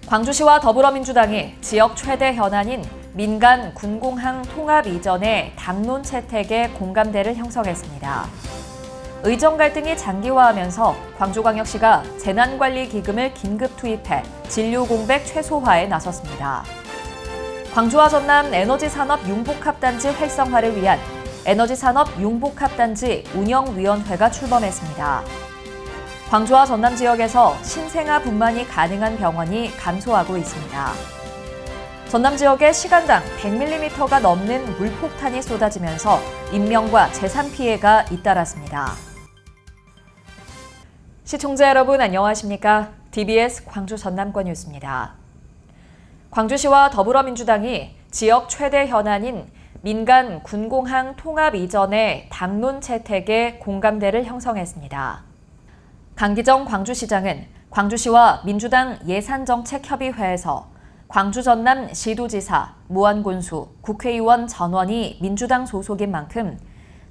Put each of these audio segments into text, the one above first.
광주시와 더불어민주당이 지역 최대 현안인 민간 군공항 통합 이전의 당론 채택에 공감대를 형성했습니다. 의정 갈등이 장기화하면서 광주광역시가 재난관리기금을 긴급 투입해 진료 공백 최소화에 나섰습니다. 광주와 전남 에너지산업 융복합단지 활성화를 위한 에너지산업 융복합단지 운영위원회가 출범했습니다. 광주와 전남 지역에서 신생아 분만이 가능한 병원이 감소하고 있습니다. 전남 지역에 시간당 100mm가 넘는 물폭탄이 쏟아지면서 인명과 재산 피해가 잇따랐습니다. 시청자 여러분 안녕하십니까? DBS 광주 전남권 뉴스입니다. 광주시와 더불어민주당이 지역 최대 현안인 민간 군공항 통합 이전의 당론 채택에 공감대를 형성했습니다. 강기정 광주시장은 광주시와 민주당 예산정책협의회에서 광주 전남 시도지사, 무안군수, 국회의원 전원이 민주당 소속인 만큼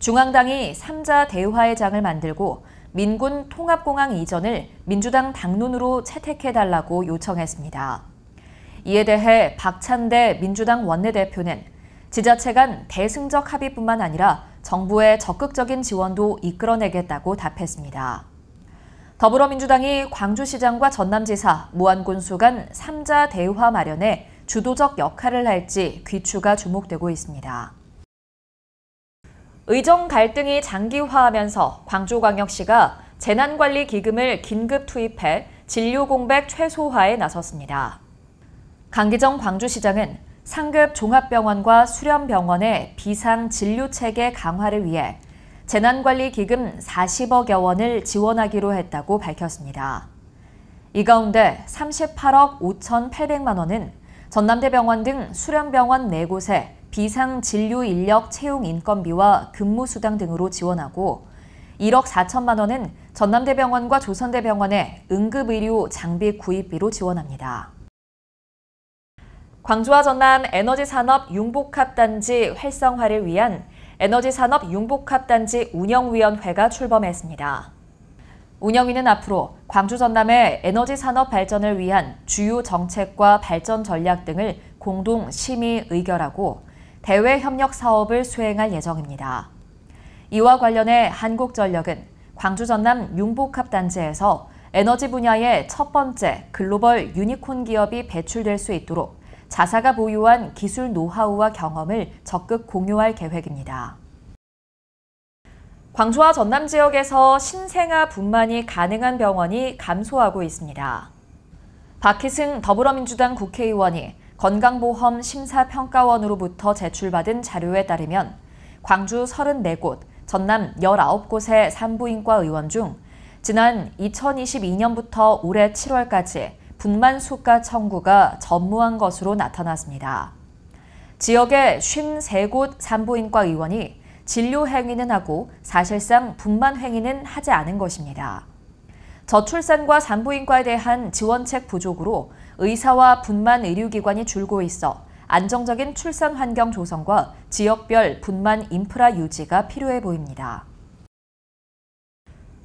중앙당이 3자 대화의 장을 만들고 민군 통합공항 이전을 민주당 당론으로 채택해달라고 요청했습니다. 이에 대해 박찬대 민주당 원내대표는 지자체 간 대승적 합의뿐만 아니라 정부의 적극적인 지원도 이끌어내겠다고 답했습니다. 더불어민주당이 광주시장과 전남지사, 무안군수 간 3자 대화 마련에 주도적 역할을 할지 귀추가 주목되고 있습니다. 의정 갈등이 장기화하면서 광주광역시가 재난관리기금을 긴급 투입해 진료 공백 최소화에 나섰습니다. 강기정 광주시장은 상급 종합병원과 수련병원의 비상진료체계 강화를 위해 재난관리기금 40억여 원을 지원하기로 했다고 밝혔습니다. 이 가운데 38억 5,800만 원은 전남대병원 등 수련병원 4곳에 비상진료인력 채용 인건비와 근무수당 등으로 지원하고 1억 4천만 원은 전남대병원과 조선대병원의 응급의료 장비 구입비로 지원합니다. 광주와 전남 에너지산업 융복합단지 활성화를 위한 에너지산업 융복합단지 운영위원회가 출범했습니다. 운영위는 앞으로 광주 전남의 에너지산업 발전을 위한 주요 정책과 발전 전략 등을 공동 심의 의결하고 대외 협력 사업을 수행할 예정입니다. 이와 관련해 한국전력은 광주 전남 융복합단지에서 에너지 분야의 첫 번째 글로벌 유니콘 기업이 배출될 수 있도록 자사가 보유한 기술 노하우와 경험을 적극 공유할 계획입니다. 광주와 전남 지역에서 신생아 분만이 가능한 병원이 감소하고 있습니다. 박희승 더불어민주당 국회의원이 건강보험 심사평가원으로부터 제출받은 자료에 따르면 광주 34곳, 전남 19곳의 산부인과 의원 중 지난 2022년부터 올해 7월까지 분만 수가 청구가 전무한 것으로 나타났습니다. 지역의 53곳 산부인과 의원이 진료 행위는 하고 사실상 분만 행위는 하지 않은 것입니다. 저출산과 산부인과에 대한 지원책 부족으로 의사와 분만 의료기관이 줄고 있어 안정적인 출산 환경 조성과 지역별 분만 인프라 유지가 필요해 보입니다.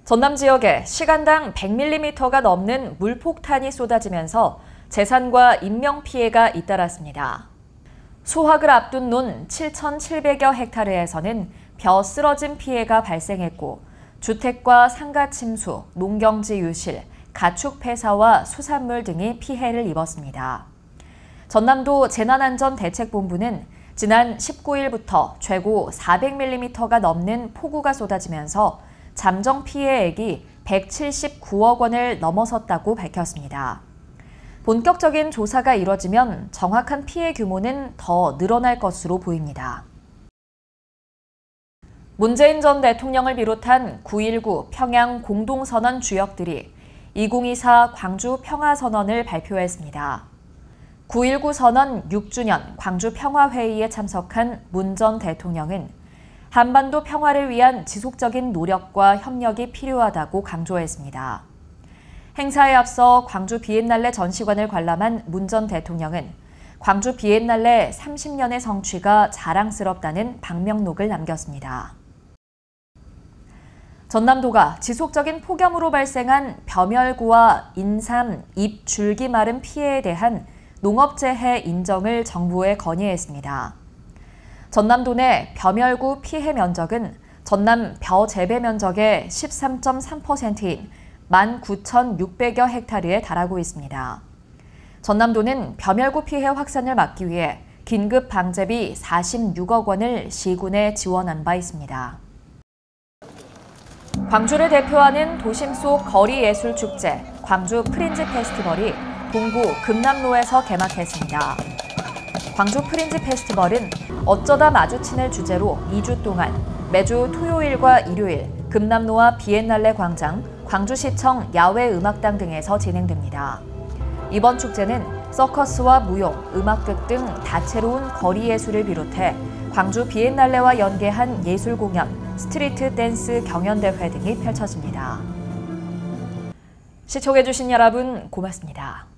전남 지역에 시간당 100mm가 넘는 물폭탄이 쏟아지면서 재산과 인명 피해가 잇따랐습니다. 수확을 앞둔 논 7,700여 헥타르에서는 벼 쓰러짐 피해가 발생했고 주택과 상가 침수, 농경지 유실, 가축 폐사와 수산물 등이 피해를 입었습니다. 전남도 재난안전대책본부는 지난 19일부터 최고 400mm가 넘는 폭우가 쏟아지면서 잠정 피해액이 179억 원을 넘어섰다고 밝혔습니다. 본격적인 조사가 이뤄지면 정확한 피해 규모는 더 늘어날 것으로 보입니다. 문재인 전 대통령을 비롯한 9.19 평양 공동선언 주역들이 2024 광주 평화선언을 발표했습니다. 9.19 선언 6주년 광주 평화회의에 참석한 문 전 대통령은 한반도 평화를 위한 지속적인 노력과 협력이 필요하다고 강조했습니다. 행사에 앞서 광주 비엔날레 전시관을 관람한 문 전 대통령은 광주 비엔날레 30년의 성취가 자랑스럽다는 방명록을 남겼습니다. 전남도가 지속적인 폭염으로 발생한 벼멸구와 인삼, 잎, 줄기 마름 피해에 대한 농업재해 인정을 정부에 건의했습니다. 전남도 내 벼멸구 피해 면적은 전남 벼 재배 면적의 13.3%인 19,600여 헥타르에 달하고 있습니다. 전남도는 벼멸구 피해 확산을 막기 위해 긴급 방제비 46억 원을 시군에 지원한 바 있습니다. 광주를 대표하는 도심 속 거리 예술 축제 광주 프린지 페스티벌이 동구 금남로에서 개막했습니다. 광주 프린지 페스티벌은 어쩌다 마주친을 주제로 2주 동안 매주 토요일과 일요일 금남로와 비엔날레 광장, 광주시청 야외음악당 등에서 진행됩니다. 이번 축제는 서커스와 무용, 음악극 등 다채로운 거리 예술을 비롯해 광주 비엔날레와 연계한 예술 공연, 스트리트 댄스 경연대회 등이 펼쳐집니다. 시청해주신 여러분 고맙습니다.